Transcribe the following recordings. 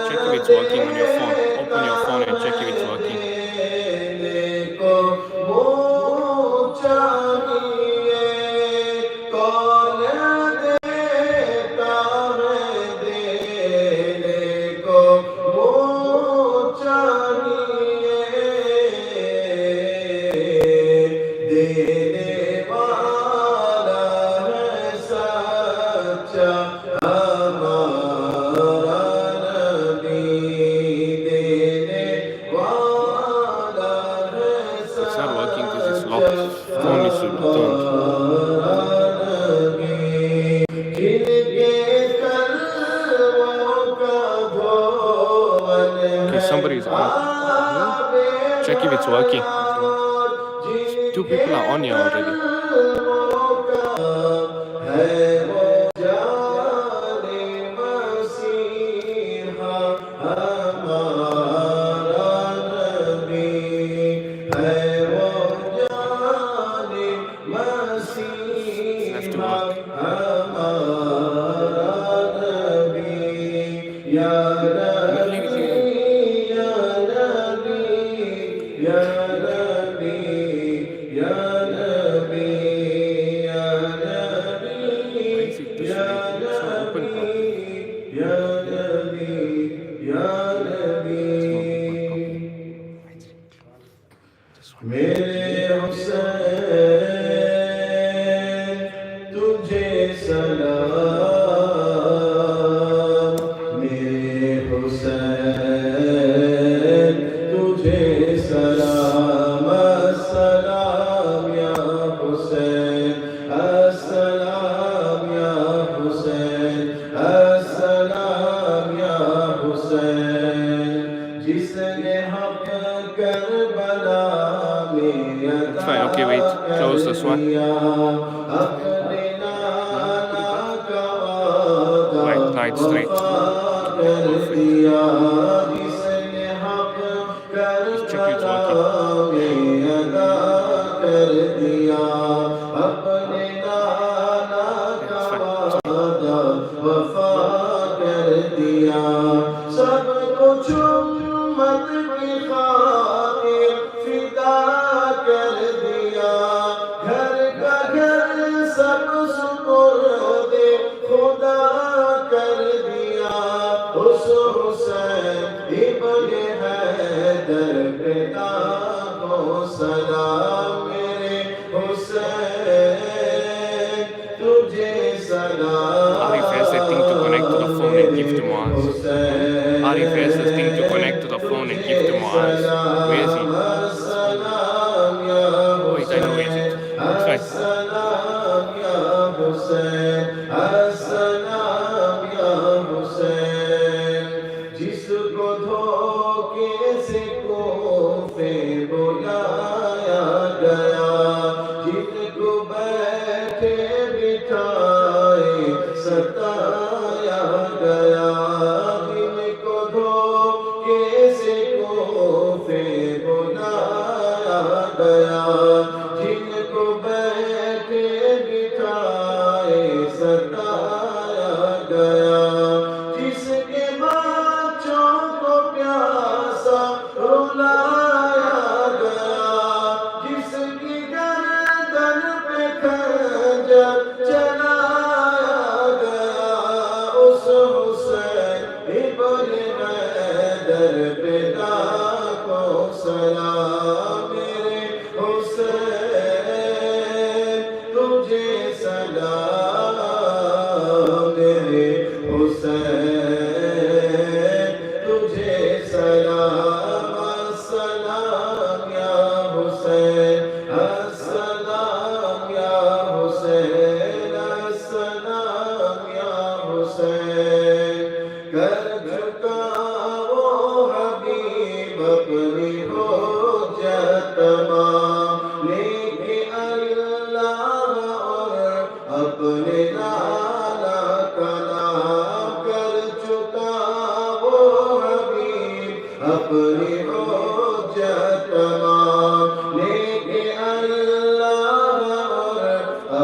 Check if it's working on your phone. Open your phone and check if it's working. It's not working because it's locked. Phone is turned. Okay, somebody is on. Check if it's working. Two people are on here already. Have to work. Fine, okay, wait. Close this one. Right, straight. Perfect. Just check it's working. Arif has that thing to connect to the phone and give to Muaz. Arif has this thing to connect to the phone and give to Muaz. Where is he? Wait, I know where is it. It's fine.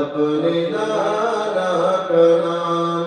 अपने नाना का नाम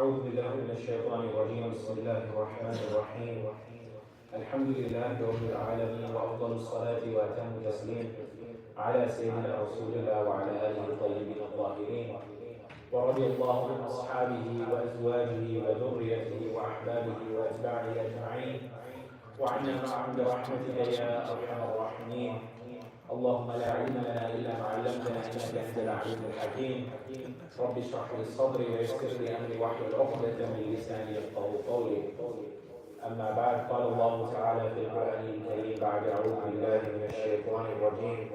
أعوذ بالله من الشيطان الرجيم بسم الله الرحمن الرحيم الحمد لله رب العالمين وأفضل الصلاة وأتم التسليم على سيدنا رسول الله وعلى آله الطيبين الطاهرين ورضي الله عن أصحابه وأزواجه وذريته وأحبابه وأتباعه أجمعين وعنا معهم برحمتك يا أرحم الراحمين اللهم لا علم لنا إلا ما علمتنا إنك أنت العليم الحكيم رب اشرح لي صدري ويسر لي أمري واحلل عقدة من لساني يفقهوا قولي أما بعد قال الله تعالى في القرآن الكريم بعد أعوذ بالله من الشيطان الرجيم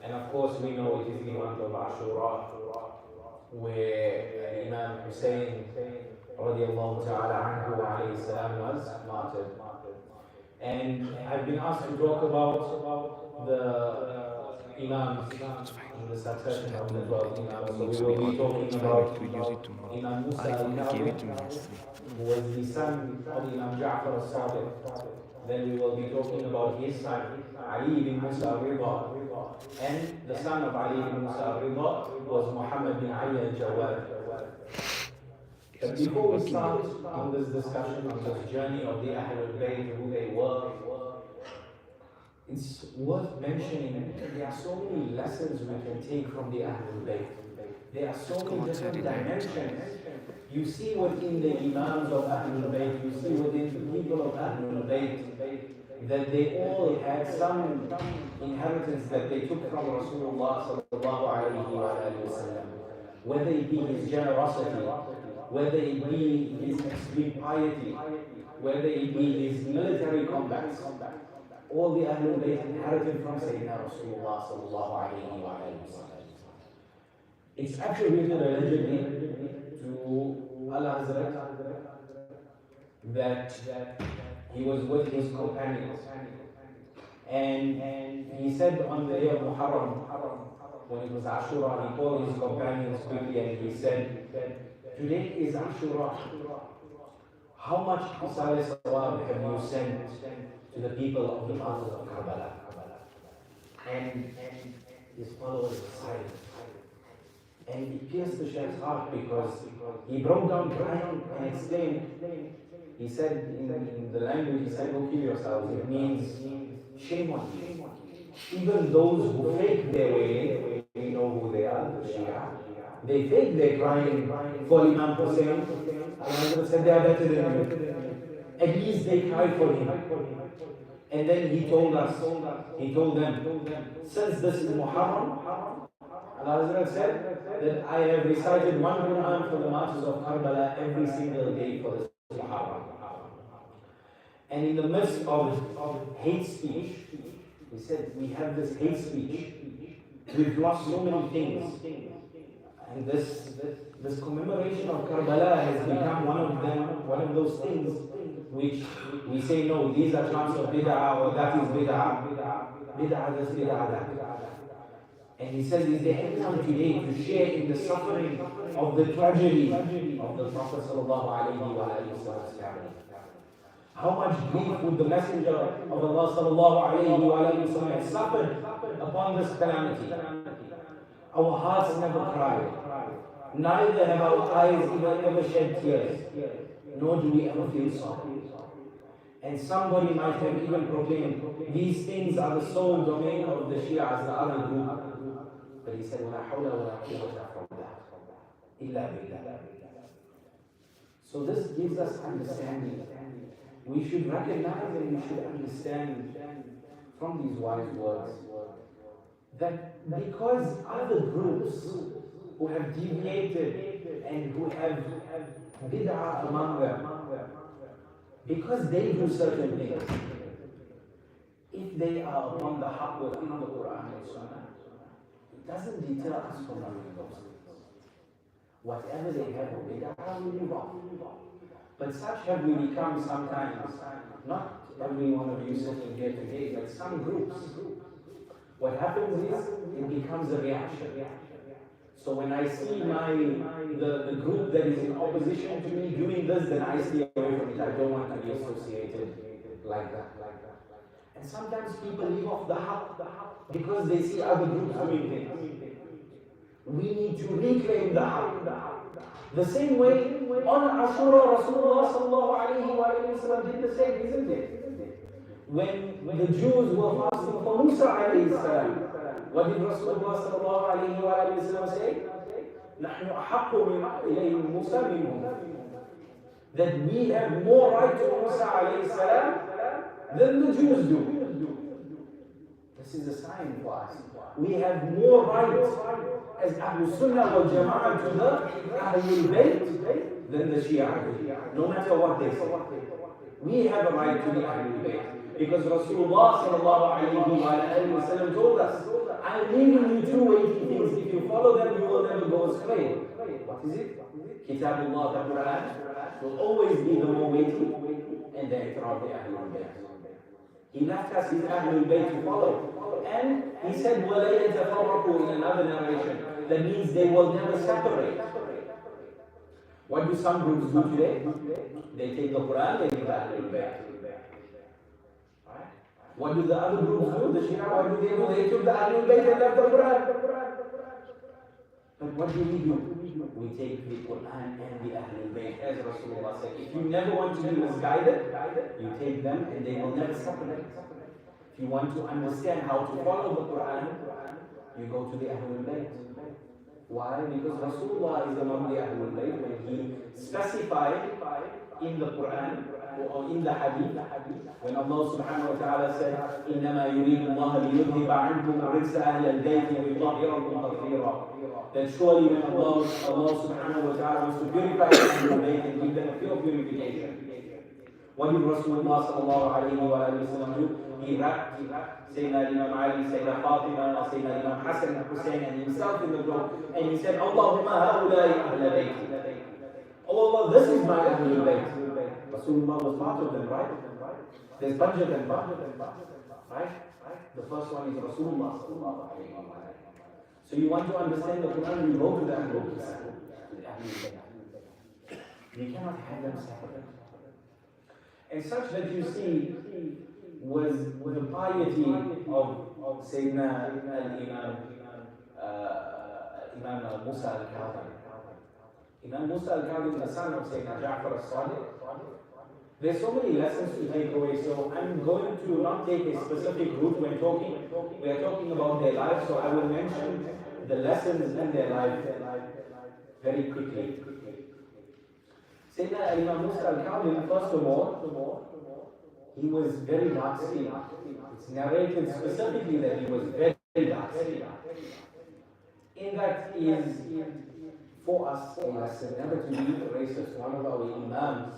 And of course we know it is the month of Ashura where Imam Hussein radiallahu ta'ala anhu alayhi salam was martyred. And I've been asked to talk about the Imams and the succession of the 12 Imams. So we will be talking about Imaam Moosa Al-Kaazim, who was the son of Imam Jaffar Al-Sadiq. Then we will be talking about his son, Ali ibn Moosa Ridhaa. And the son of Ali ibn Moosa Ridhaa was Muhammad bin Ali Jawad. But before we start on this discussion, on this journey of the Ahlul Bayt, who they were, it's worth mentioning there are so many lessons we can take from the Ahlul Bayt. There are so many different dimensions. You see within the Imams of Ahlul Bayt, you see within the people of Ahlul Bayt, that they all had some inheritance that they took from Rasulullah sallallahu alayhi wa sallam. Whether it be his generosity, whether it be his extreme piety, whether it be his military combats, all the Ahlul Bayt inherited from Sayyiduna Rasulullah sallallahu alayhi wa sallam. It's attributed allegedly to Al-Hazrat that he was with his companions, and he said on the day of Muharram, when it was Ashura, he called his companions quickly and he said, today is Ashura. How much Isal Sawab have you sent to the people of the mountains of Karbala? And his followers were silent. And it pierced the Shaykh's heart because he broke down crying and explained. He said in the language, he said, go kill yourselves. It means shame on you. Even those who fake their way, we know who they are, the Shia. They fake their crying for Imam Hussein. Allah said they are better than you. At least they cry for him. And then he told them, since this is Muharram, Allah said that I have recited one Quran for the martyrs of Karbala every single day for this Muharram. And in the midst of hate speech, he said, we have this hate speech. We've lost so many things. And this commemoration of Karbala has become one of those things which we say, no, these are chants of bid'ah, or that is bid'ah. Bid'ah this, bid'ah that. And he says, is there any time today to share in the suffering of the tragedy of the Prophet sallallahu alayhi wa sallam? How much grief would the Messenger of Allah sallallahu alayhi wa sallam have suffered upon this calamity? Our hearts never cried. Neither have our eyes ever shed tears. Nor do we ever feel sorry. And somebody might have even proclaimed, these things are the sole domain of the Shia as the other group. But he said, وَلَا حَوْلَ وَلَا قُوَّةَ from that. إِلَّا بِاللَّهِ. So this gives us understanding. We should recognize and we should understand from these wise words that because other groups who have deviated and who have bid'ah among them, because they do certain things, if they are upon the haqq within the Quran and Sunnah, it doesn't deter us from doing those things. Whatever they have of bid'ah, we move on. But such have we become sometimes, not every one of you sitting here today, but some groups. What happens is, it becomes a reaction. So when I see the group that is in opposition to me doing this, then I stay away from it. I don't want to be associated like that. And sometimes people leave off the haqq because they see other groups doing things. We need to reclaim the haqq. The same way on Ashura, Rasulullah sallallahu alayhi wa sallam did the same, isn't it? When the Jews were fasting for Moosa alayhi salam, what did Rasulullah sallallahu alayhi wa sallam say? نحن أحق إليه موسى منهم. That we have more right to Moosa alayhi salam than the Jews do. This is a sign for us. We have more rights as Ahlul Sunnah wal Jama'ah to the Ahlul Bayt than the Shia, no matter what they say. We have a right to the Ahlul Bayt because Rasulullah sallallahu alayhi wa sallam told us, I'm leaving you two weighty things. If you follow them, you will never go astray. What is it? Kitabullah, the Quran, will always be the more weighty, and the Iqrar of the Ahlul Bayt. He left us his Ahlul Bayt to follow. And he said, وَلَا يَتَفَرَّقُوا in another narration. That means they will never separate. What do some groups do today? They take the Quran, they leave the Ahlul Bayt. What do the other groups do? The Shia, what do they do? They took the Ahlul Bayt and left the Quran. But what do? We take the Quran and the Ahlul Bayt, as Rasulullah said. If you never want to be misguided, you take them and they will never separate. If you want to understand how to follow the Quran, you go to the Ahlul Bayt. Why? Because Rasulullah is among the Ahlul Bayt when he specified in the Quran or in the Hadith, when Allah subhanahu wa ta'ala said, إِنَّمَا يُرِيدُ اللَّهَ لِيُذْهِبَ عَنْكُمْ رِجْسَ أَهْلَ الْبَيْتِ وَيُطَهِّرَكُمْ تَطْهِيرًا. That surely when Allah subhanahu wa ta'ala wants to purify the Ahlul Bayt and give them a pure purification. What did Rasulullah sallallahu alayhi wa sallam do? He wrapped Sayyidina Imam Ali, Sayyidina Fatima, Sayyidina Imam Hassan and Hussein and himself in the group, and he said, Allahumma ha'ulai ahla bayti. Oh Allah, this is my Ahlul Bayt. Rasulullah was part of them, right? There's bunch of them, right? The first one is Rasulullah sallallahu alayhi wa sallam. So you want to understand the Quran, you go to the Ahlul Bayt. You cannot have them separate. And such that you see was the piety of Sayyidina Imam Moosa Al-Kaazim. Imam Moosa Al-Kaazim, the son of Sayyidina Jaffar Al-Sadiq. There's so many lessons to take away, so I'm going to not take a specific route when talking. We are talking about their life, so I will mention the lessons in their life very quickly. Sayyidina Imam Moosa Al-Kaazim, first of all, he was very dark skinned. It's narrated specifically that he was very dark skinned. In that is for us a lesson never to be racist. One of our imams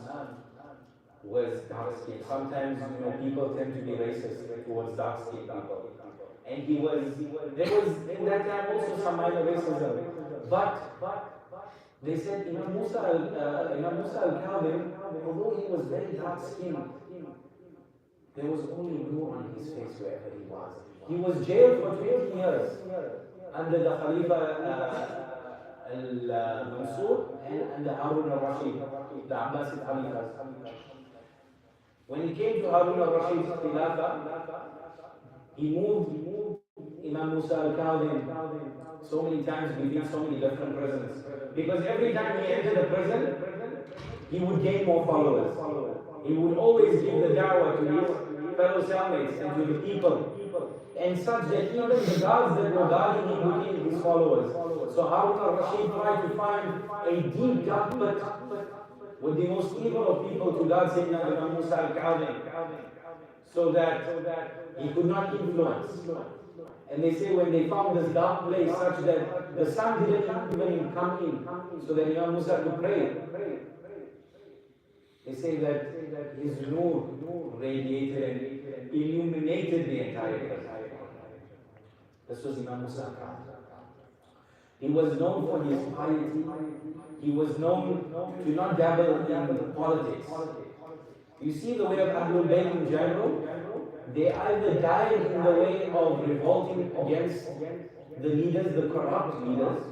was dark skinned. Sometimes people tend to be racist towards dark skinned people. And there was in that time also some minor racism. But they said Imam Moosa Al-Kaazim, although he was very dark skinned, there was only nur on his face wherever he was. He was jailed for 20 years under the Khalifa Al-Mansur and under Harun al-Rashid, the Abbasid Khalifas. When he came to Harun al-Rashid's Khilafah, he moved Imam Moosa Al-Kaazim so many times between so many different prisons. Because every time he entered a prison, he would gain more followers. He would always give the da'wah to his fellow cellmates and to the people. And such that even the guards that were guarding him would gain his followers. So Harun al-Rashid tried to find a deep dark pit with the most evil of people to guard Sayyidina Imam Moosa Al-Kaazim, so that he could not influence. And they say when they found this dark place such that the sun didn't even come in, so that Imam Moosa could pray. They say that his nur radiated and illuminated the entire place. This was Imam Moosa Al-Kaazim. He was known for his piety. He was known to not dabble in politics. You see the way of Ahlul Bayt in general, they either died in the way of revolting against the leaders, the corrupt leaders,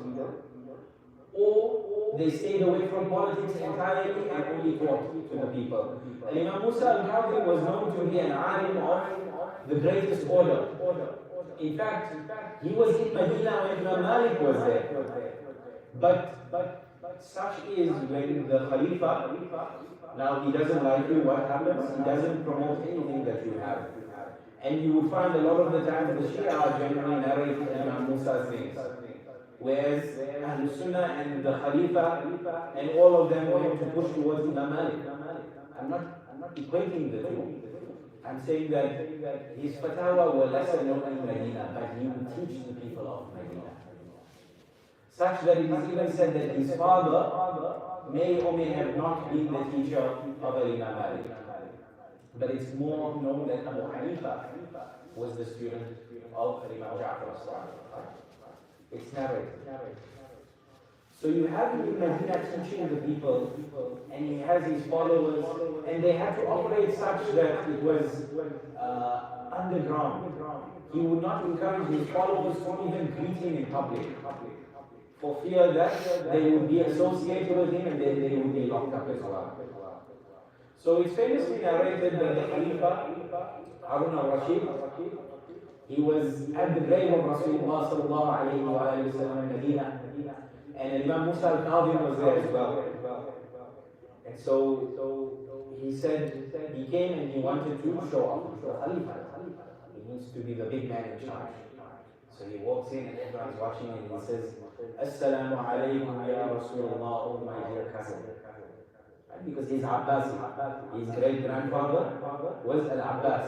or they stayed away from politics entirely and only taught to the people. And Imam Moosa Al-Kaazim was known to be an alim of the greatest order. In fact, he was in Medina when Imam Malik was there. But such is when the Khalifa, now he doesn't like you, what happens? He doesn't promote anything that you have. And you would find a lot of the times the Shia generally narrate Imam Moosa's things. Whereas Ahlul Sunnah and the Khalifa and all of them want to push towards Imam Malik. I'm not equating the two. I'm saying that his fatwa were lesser known in Medina, but he would teach the people of Medina. Such that it is even said that his father may or may have not been the teacher of Imam Malik. But it's more known that Abu Hanifa was the student of Ibn Jaffar Al-Kaazim. It's narrated. So you have him in Medina teaching the people, and he has his followers, and they had to operate such that it was underground. He would not encourage his followers to even greet him in public, for fear that they would be associated with him and then they would be locked up as well. So it's famously narrated that the Khalifa, Harun al-Rashid, he was at the grave of Rasulullah sallallahu alayhi wa sallam in Medina, and Imam Moosa Al-Kaazim was there as well. And so he said, he came and he wanted to show off the Khalifa. He needs to be the big man in charge. So he walks in and everyone's watching and he says, Assalamu alaykum ya Rasulullah, oh my dear cousin. Because he's Abbasi. His great-grandfather was Al-Abbas.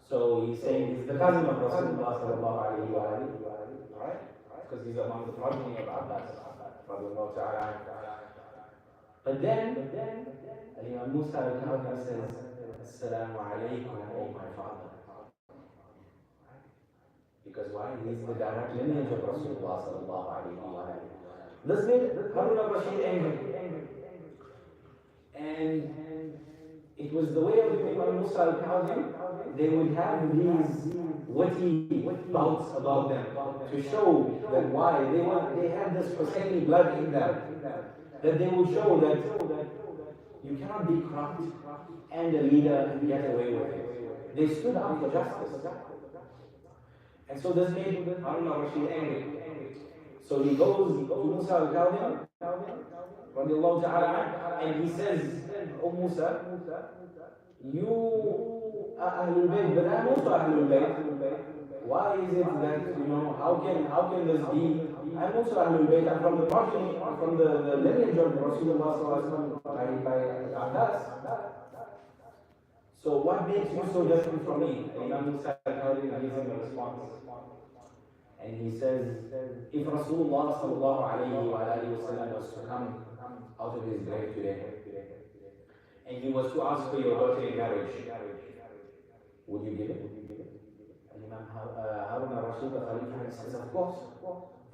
So he's saying he's the cousin of Rasulullah sallallahu alayhi wa alayhi. Right? Because he's among the progeny of Abbas. But then, Imam Moosa Al-Kaazim says, Assalamu alaykum, oh my father. Because why? He's the direct lineage of Rasulullah sallallahu alayhi wa alayhi. This made Harun al-Rashid angry. And it was the way of Imam Moosa Al-Kaazim. They would have these witty bouts about them to show that why they had this Husseini blood in them, that they would show that you cannot be corrupt and a leader and get away with it. They stood up for justice. And so this made Harun al-Rashid angry. So he goes to Moosa Al-Kaazim and he says, Oh Moosa, you are Ahlul Bayt, but I'm also Ahlul Bayt. Why is it that, how can this be? I'm also Ahlul Bayt, I'm from the progeny, from the lineage of Rasulullah by Abbas. So what makes you so different from me? Imam Moosa gives him a response. And he says, if Rasulullah sallallahu alayhi wa was to come out of his grave today, and he was to ask for your daughter in marriage, would you give it? And Imam Harun al-Rashid says, of course.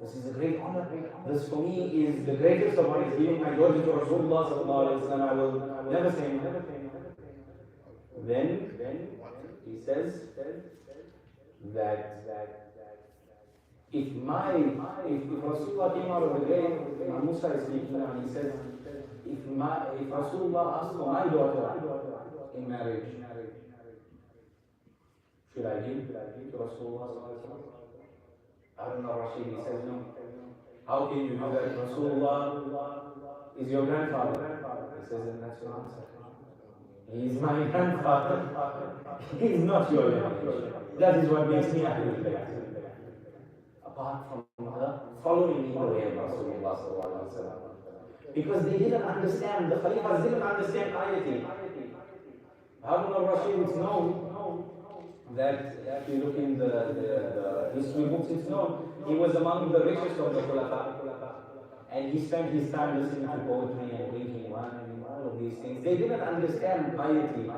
This is a great honor. This for me is the greatest of honors. Giving my daughter to Rasulullah sallallahu alayhi wa sallam, I will never say no. Then he says that if Rasulullah came out of the grave, Imam Moosa is speaking now, and he says, if Rasulullah asked for my daughter in marriage, should I give to Rasulullah? Harun al-Rashid, he says, no. How can you do that? Rasulullah is your grandfather. He says, and that's your answer. He is my grandfather. He is not your grandfather. That is what makes me happy with that. Apart from following in the way of Rasulullah sallallahu alaihi wasallam. Because they didn't understand, the Khalifas didn't understand piety. Harun al-Rashid is known that if you look in the history books, it's known he was among the richest of the Khulafa. And he spent his time listening to poetry and drinking wine and all of these things. They didn't understand piety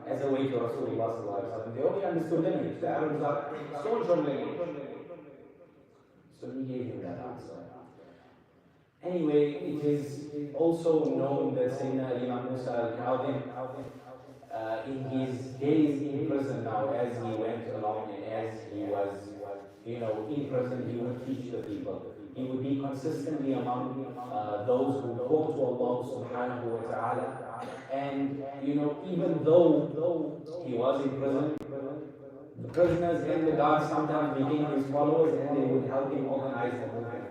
as a way to Rasulullah. They only understood lineage. The Arabs are staunch on lineage. So he gave him that answer. Anyway, it is also known that Sayyiduna Imaam Moosa Al-Kaazim, in his days in prison now, as he went along and as he was, in prison, he would teach the people. He would be consistently among those who go to Allah subhanahu wa ta'ala. And, even though he was in prison, the prisoners and the guards sometimes became his followers and they would help him organize the movement.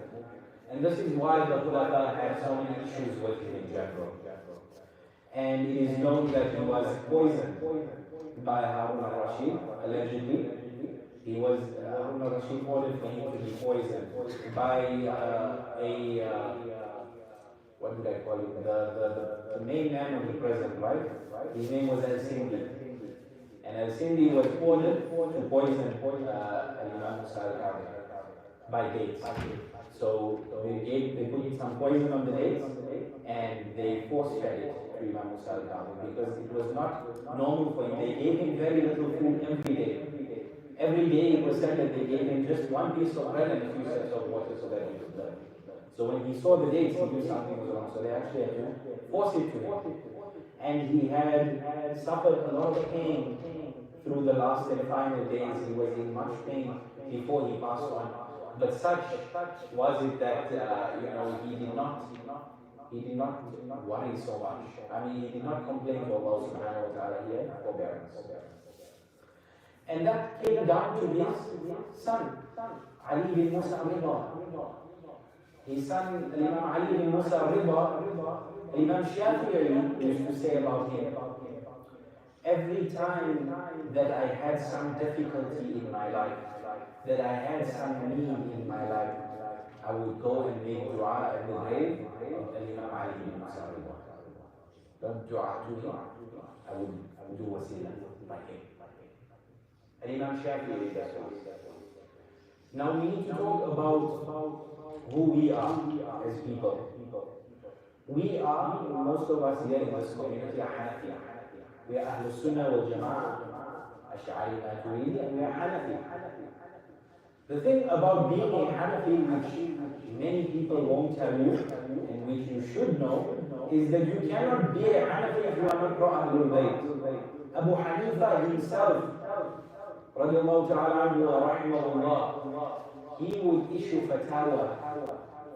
And this is why the Khulafa had so many issues with him in general. And it is known that he was poisoned by Harun al-Rashid, allegedly. He was, Harun al-Rashid ordered for him to be poisoned by what did I call him? The main man of the prison, right? His name was Al-Sindi. And Al-Sindi was ordered to poison Imaam Moosa Al-Kaazim by dates. So they put some poison on the dates and they force-fed it to Imaam Moosa Al-Kaazim because it was not normal for him. They gave him very little food every day. Every day it was said that they gave him just one piece of bread and a few sips of water so that he could learn. So when he saw the dates, he knew something was wrong. So they actually had to force it to him. And he had suffered a lot of pain through the last and final days. He was in much pain before he passed on. But such was it that he did not worry so much. I mean, he did not complain to Allah subhanahu wa ta'ala. He had forbearance. And that came down to his son, Ali ibn Moosa Ridhaa. His son, Imam Ali ibn Moosa Ridhaa, Imam Shafi'i used to say about him, every time that I had some difficulty in my life, that I had some need in my life, I would go and make dua at the grave of Imam Ali ibn Moosa Ridhaa. Don't dua to him, I would do wasila by him. Imam Shafi'i does that. Now we need to talk about who we are as people. We are, most of us here in this community, are Hanafi. We are Ahlul Sunnah wal Jama'ah, Ash'ari Maturidi, and we are Hanafi. The thing about being a Hanafi, which many people won't tell you, and which you should know, is that you cannot be a Hanafi if you are not pro-Ahlul Bayt. Abu Hanifa himself, radiallahu ta'ala anhu wa rahimahullah, he would issue fatwa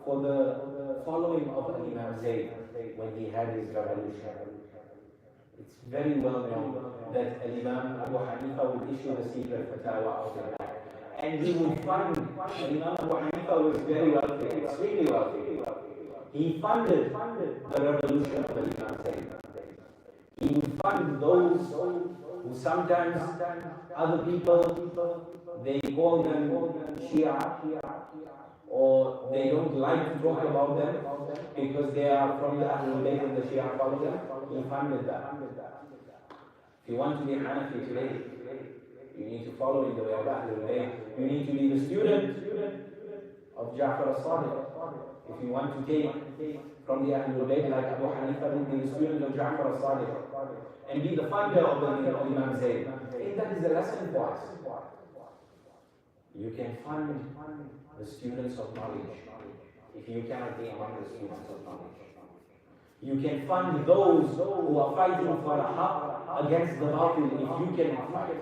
for the following of Imam Zayd when he had his revolution. It's very well known that Imam Abu Hanifa would issue the secret fatwa out of that. And he would fund, Imam Abu Hanifa was very wealthy, extremely wealthy. He funded the revolution of Imam Zayd. He would fund those who sometimes other people, they call them Shia, or they don't like to talk about them because they are from the Ahlul Bayt and the Shia follow them. He funded that. If you want to be Hanafi today, you need to follow in the way of Ahlul Bayt. You need to be the student of Jaffar Al-Sadiq. If you want to take from the Ahlul Bayt like Abu Hanifa, be the student of Jaffar Al-Sadiq and be the funder of the Imam Zayd. And that is a lesson for us. You can fund the students of knowledge if you cannot be among the students of knowledge. You can fund those who are fighting for the haqq against the batil if you cannot fight.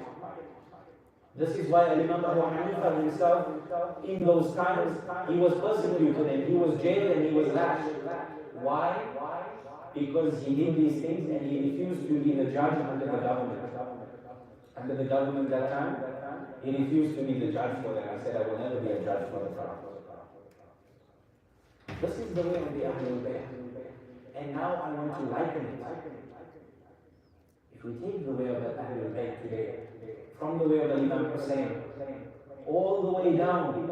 This is why Imam Abu Hanifa himself, in those times, he was persecuted and he was jailed and he was lashed. Why? Because he did these things and he refused to be the judge under the government. Under the government that time, he refused to be the judge for them. He said, I will never be a judge for the Prophet. This is the way of the Ahlul Bayt. And now I want to liken it. If we take the way of the Ahlul Bayt today, from the way of the Imam Hussein, all the way down,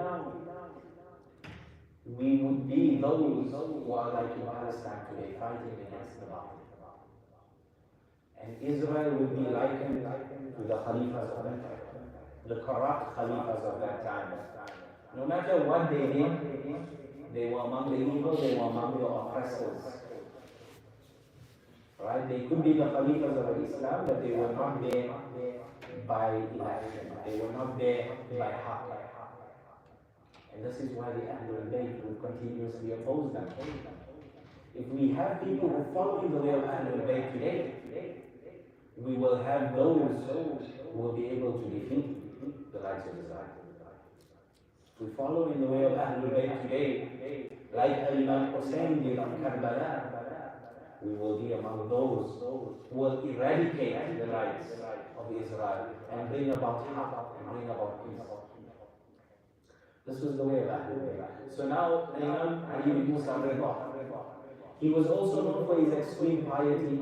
we would be those who are like in Palestine today, fighting against the Batil. And Israel would be likened to the Khalifas of Mecca. the corrupt Khalifas of that time. No matter what they did, they were among the evil, they were among the oppressors. Right? They could be the Khalifas of Islam, but they were not there by election. They were not there by haqq. And this is why the Ahlul Bayt will continuously oppose them. If we have people who follow the way of Ahlul Bayt today, we will have those who will be able to defeat the likes of Islam. If we follow in the way of Ahlul Bayt today, like Imam Hussein did on Karbala, we will be among those who will eradicate the rights of Israel and bring about haqq and bring about peace. This was the way of Ahlul Bayt. So now Imam Moosa ibn, he was also known for his extreme piety,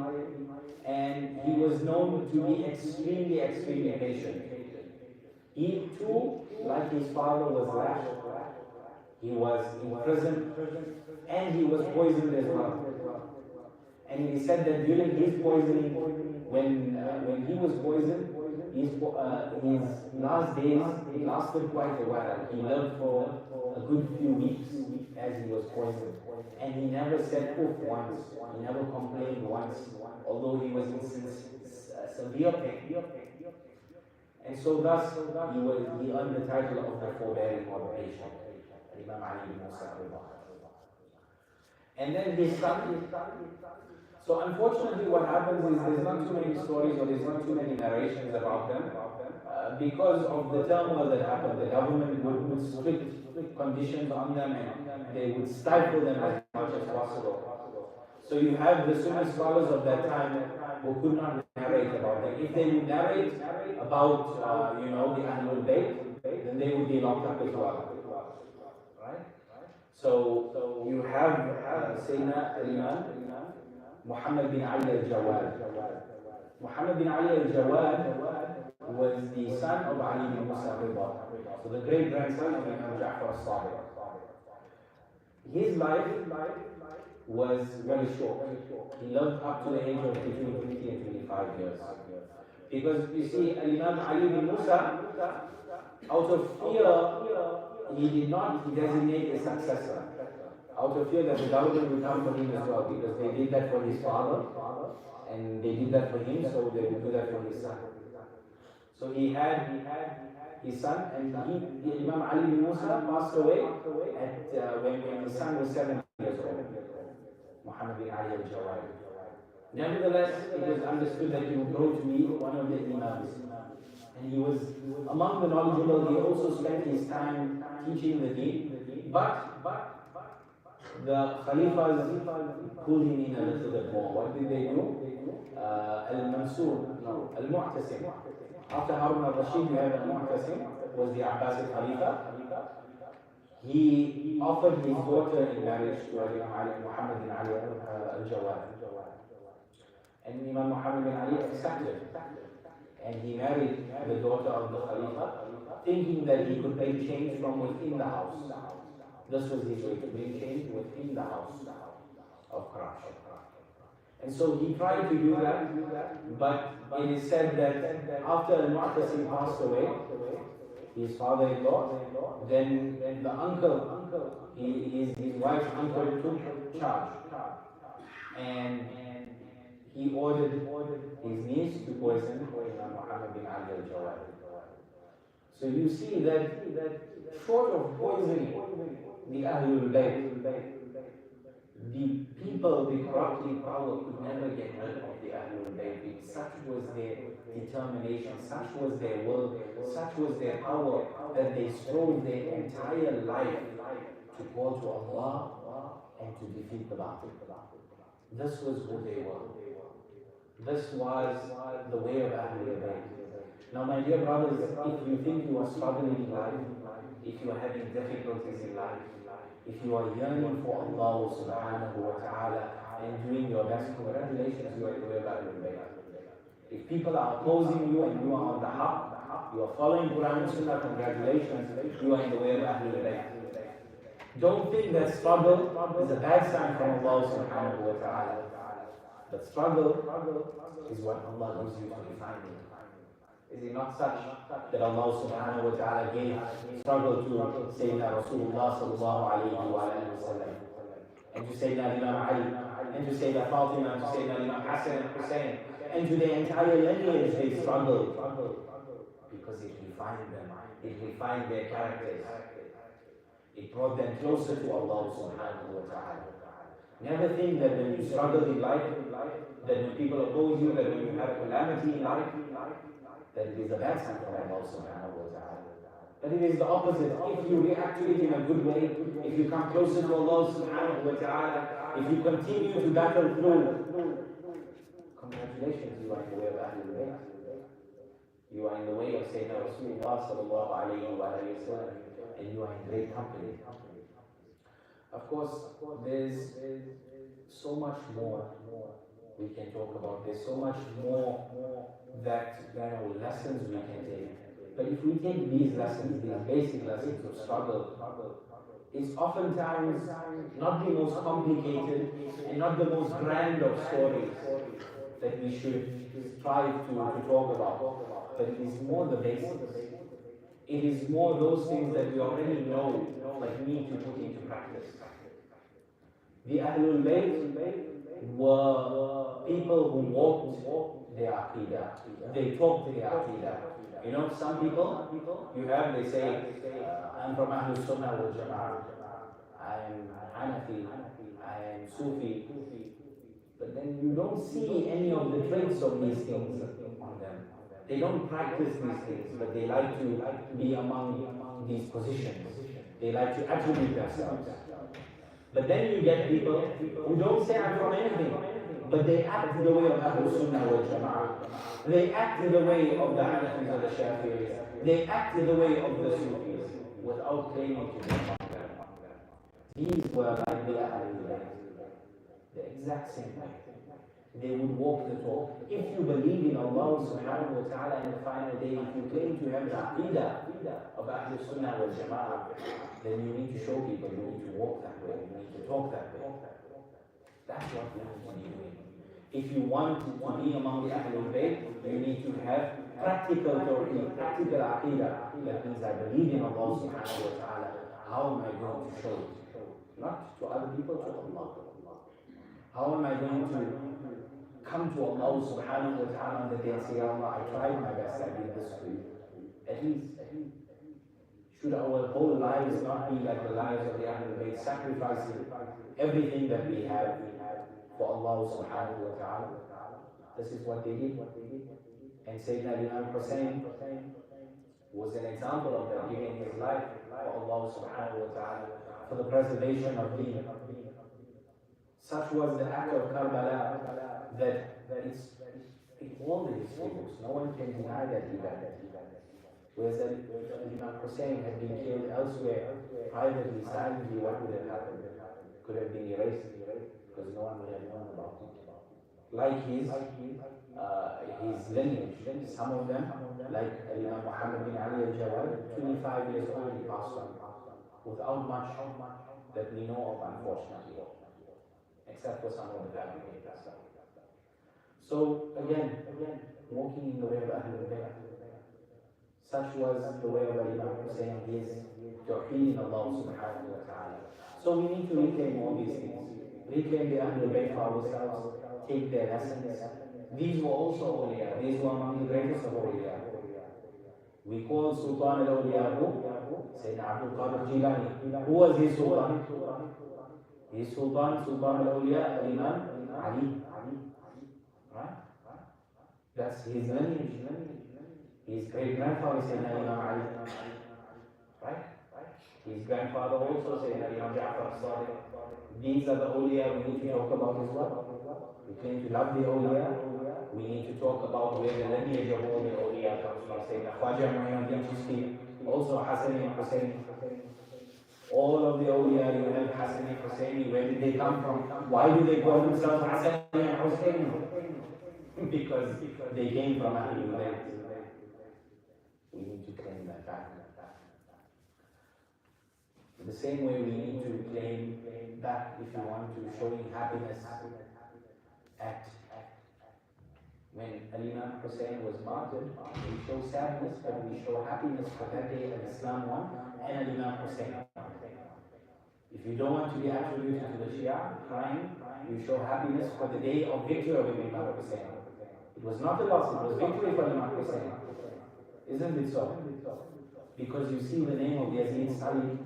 and he was known to be extremely patient. He too, like his father, was lashed. He was in prison, and he was poisoned as well. And it is said that during his poisoning, when he was poisoned, his last days lasted quite a while. He lived for a good few weeks as he was poisoned. And he never said oof once. He never complained once, although he was in severe pain. And so thus he earned the title of the forbearing or patient, Imam Ali Moosa ibn. And then his son. So unfortunately what happens is there's not too many stories or there's not too many narrations about them. Because of the turmoil that happened, the government would put strict conditions on them and they would stifle them as much as possible. So you have the Sunni scholars of that time who could not narrate about them. If they would narrate about, the Ahlul Bayt, then they would be locked up as well. Right? So you have Sayyiduna Imam Muhammed ibn Jawad. Muhammad ibn Jawad was the son of Ali ibn Moosa ibn, so the great grandson of ibn Jaffar Al-Kaazim. His life was very short. He lived up to the age of between 20 and 25 years. Because you see, Imam Ali ibn Moosa, out of fear, he did not designate a successor. Out of fear that the government would come for him as well, because they did that for his father, and they did that for him, so they would do that for his son. So he had his son, and Imam Ali ibn Moosa passed away when his son was 7 years old, Muhammad ibn Ali al-Jawad. Nevertheless, it was understood that he would grow to be one of the Imams. And he was among the knowledgeable. He also spent his time teaching the deen, but the Khalifas pulled him in a little bit more. What did they do? Al-Mu'tasim. After Harun al-Rashid, you have Al-Mu'tasim, was the Abbasid Khalifa. He offered his daughter in marriage to Imam Muhammad ibn Ali al-Jawad. And Imam Muhammad ibn Ali accepted. And he married the daughter of the Khalifa, thinking that he could bring change from within the house. This was his way, to bring change within the house of corruption. And so he tried to do that, but it is said that after Al-Mu'tasim passed away, his father-in-law, then the uncle, his wife's uncle took charge. And he ordered his niece to poison Imam Muhammad ibn al-Jawad. So you see that short of poisoning the Ahlul Bayt, the people, the corrupting power could never get rid of the Ahlul Bayt. Such was their determination, such was their will, such was their power, that they strove their entire life to call to Allah and to defeat the Batil. This was who they were. This was the way of Ahlul Bayt. Now my dear brothers, if you think you are struggling in life, if you are having difficulties in life, if you are yearning for Allah subhanahu wa ta'ala and doing your best, congratulations, you are in the way of Ahlul Bayt. If people are opposing you and you are on the haqq, you are following Quran and Sunnah, congratulations, you are in the way of Ahlul Bayt. Don't think that struggle is a bad sign from Allah subhanahu wa ta'ala. But struggle is what Allah gives you to refine it. Is it not such that Allah subhanahu wa ta'ala gave struggle to Sayyidina Rasulullah sallallahu alayhi wa sallam, and to Sayyidina Imam Ali, and to Sayyidina Fatima, and to Sayyidina Imam Hassan and Hussein, and to the entire lineage they struggled, because it refined them, it refined their characters, it brought them closer to Allah subhanahu wa ta'ala. Never think that when you struggle in life, that when people oppose you, that when you have calamity in life, that it is a bad sign from Allah subhanahu wa ta'ala. But it is the opposite. If you react to it in a good way, if you come closer to Allah subhanahu wa ta'ala, if you continue to battle through, congratulations, you are in the way of Ahlul Bayt. You are in the way of Sayyidina Rasulullah sallallahu alayhi wa sallam, and you are in great company. Of course, there's so much more we can talk about. There's so much more that lessons we can take. But if we take these lessons, these basic lessons of struggle, it's oftentimes not the most complicated and not the most grand of stories that we should strive to talk about. But it is more the basics. It is more those things that we already know, but need to put into practice. The Ahlul Bayt were people who walked their Aqidah. They talked their Aqidah. You know, some people, they say, I'm from Ahlul Sunnah wal Jama'ah, I'm Hanafi, I'm Sufi. But then you don't see any of the traits of these things on them. They don't practice these things, but they like to be among these positions. They like to attribute themselves. But then you get people who don't say I'm from anything, but they act in the way of Ahlul Sunnah wal Jama'ah. They act in the way of the Hanafis or the Shafi'is. They act in the way of the Sufis without claiming to be among them. These were like the Ahlul Bayt, the exact same way. They would walk the talk. If you believe in Allah subhanahu wa ta'ala in the final day, if you claim to have the aqidah of Ahlul Sunnah wal Jama'ah, then you need to show people, you need to walk that way, you need to talk that way. That's what you need to be doing. If you want to be among the Ahlul Bayt, you need to have practical tawheed, practical aqidah. That means I believe in Allah subhanahu wa ta'ala. How am I going to show it? Not to other people, to Allah. How am I going to come to Allah subhanahu wa ta'ala on the day and say, Allah, I tried my best, I did this for you. At least, should our whole lives not be like the lives of the Ahlul Bayt, sacrificing everything that we have for Allah subhanahu wa ta'ala? This is what they did. And Sayyidina Imam Hussein was an example of that, giving his life for Allah subhanahu wa ta'ala, for the preservation of deen. Such was the act of Karbala that it all the history books. No one can deny that event. Whereas Imam Hussein had been killed elsewhere, privately, silently, what would have happened? Could have been erased because no one would have known about it. Like his lineage, some of them, like Imaam Muhammed ibn Jawad, 25 years old, he passed on without much that we know of, unfortunately, except for some of the family. So again, walking in the way of Ahlul Bayt. Such was the way of Imam Hussein, his tawheed in Allah subhanahu wa ta'ala. So we need to reclaim all these things. Reclaim the Ahlul Bayt for ourselves, take their lessons. These were also awliya. These were among the greatest of awliya. We call Sultan al-Awliya Sayyidina Abdul Qadir Jilani. Who was his Sultan? His Sultan al-Awliya, Imam Ali. Right? That's his lineage. His great-grandfather Sayyidina Imam Ali. Right? His grandfather also Sayyidina Ibn Jaffar Al-Kaazim. These are the awliya we need to talk about as well. We claim to love the awliya. We need to talk about where the lineage of all the awliya comes from. Sayyidina Khwaja Mu'in Chishti, also Hassan and Hussein. All of the awliya, you have Hassan and Hussein. Where did they come from? Why do they call themselves Hassan and Hussein? Because they came from Ahlul Bayt. We need to claim that back. The same way we need to claim back, if you want to, showing happiness at When Imam Hussein was martyred, we show sadness, but we show happiness for that day that Islam won and Imam Hussein. If you don't want to be attributed to the Shia crying, you show happiness for the day of victory of Imam Hussein. It was not a loss, it was victory for Imam Hussein. Isn't it so? Because you see the name of Yazid Sali,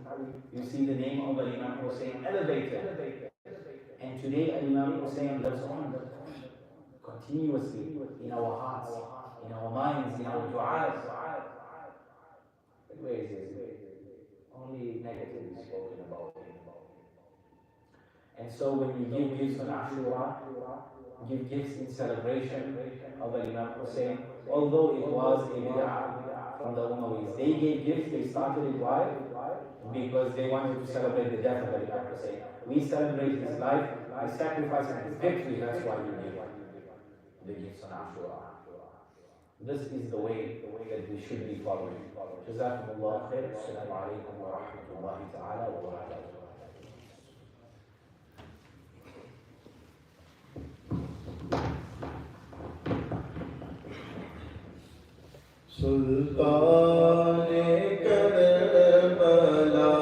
you see the name of Imam Hussein elevated. And today Imam Hussein lives on continuously in our hearts, in our minds, in our du'as. But where is it? Only negatively spoken about him. And so when you give gifts on Ashura, give gifts in celebration of Imam Hussein, although it was a bid'ah from the Umayyads. They gave gifts, they started it why? Because they wanted to celebrate the death of Imam Hussein. We celebrate his life, his sacrifice and his victory, that's why we give the gifts on Ashura. This is the way that we should be following. Jazakumullah khair. Assalamu alaikum wa rahmatullahi ta'ala wa barakatuh. Sultan Karbala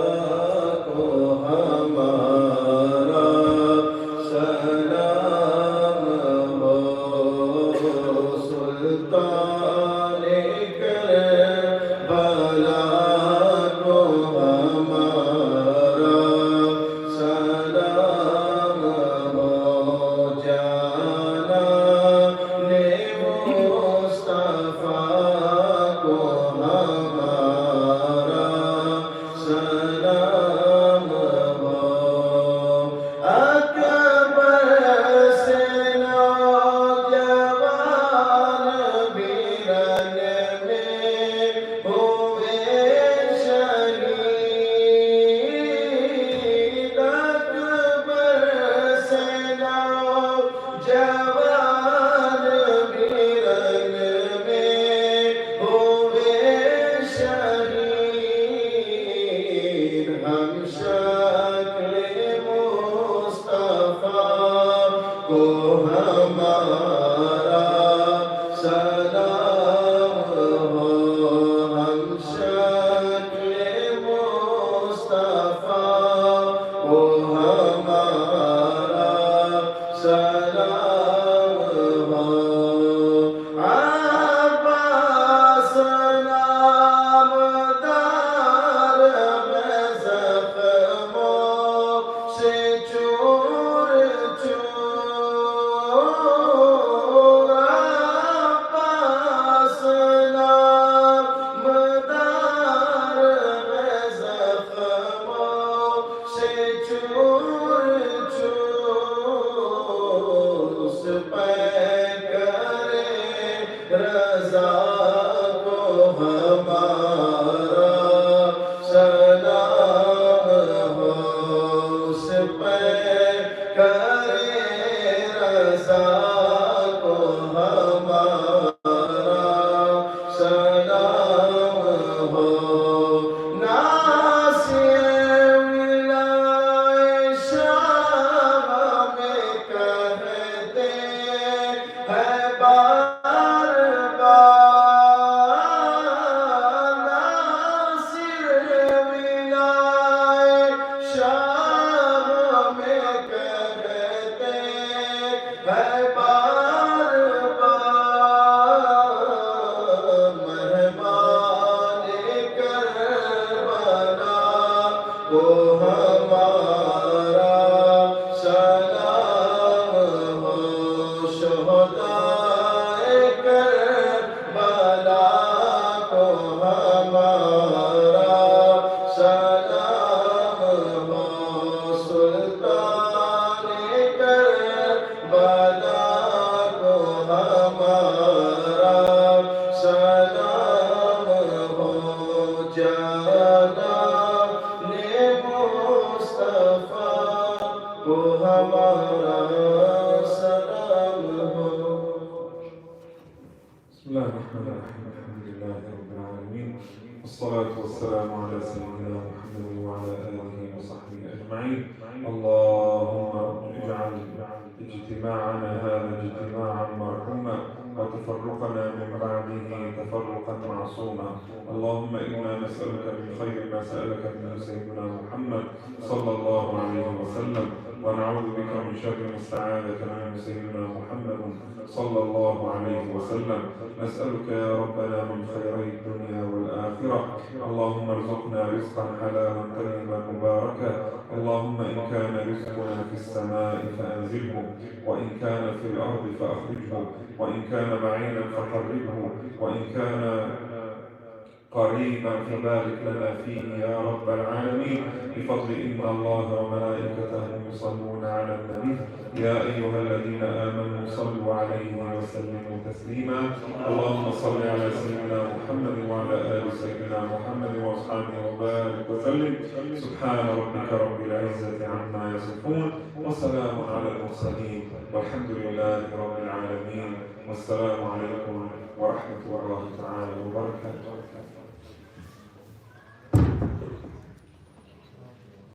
को हमारा सलाम हो। सुल्तान Karbala को हमारा सलाम हो। जाना ने मुस्तफा والصلاة والسلام على سيدنا محمد وعلى آله وصحبه أجمعين. اللهم اجعل اجتماعنا هذا اجتماعا مرحوما اللهم إنا نسألك من خير ما سألك منه سيدنا محمد صلى الله عليه وسلم، ونعوذ بك من شر ما استعاذك منه سيدنا محمد صلى الله عليه وسلم. نسألك يا ربنا من خيري الدنيا والآخرة، اللهم ارزقنا رزقا حلالا طيبا مباركا، اللهم إن كان رزقنا في السماء فأنزله، وإن كان في الأرض فأخرجه، وإن كان بعيدا فقربه، وإن كان قريبا فبارك لنا فيه يا رب العالمين، بفضل إن الله وملائكته يصلون على النبي يا أيها الذين آمنوا صلوا عليه وسلموا تسليما. اللهم صل على سيدنا محمد وعلى آل سيدنا محمد وأصحابه وبارك وسلم. سبحان ربك رب العزة عما يصفون، وسلام على المرسلين، والحمد لله رب العالمين، والسلام عليكم ورحمة الله تعالى وبركاته.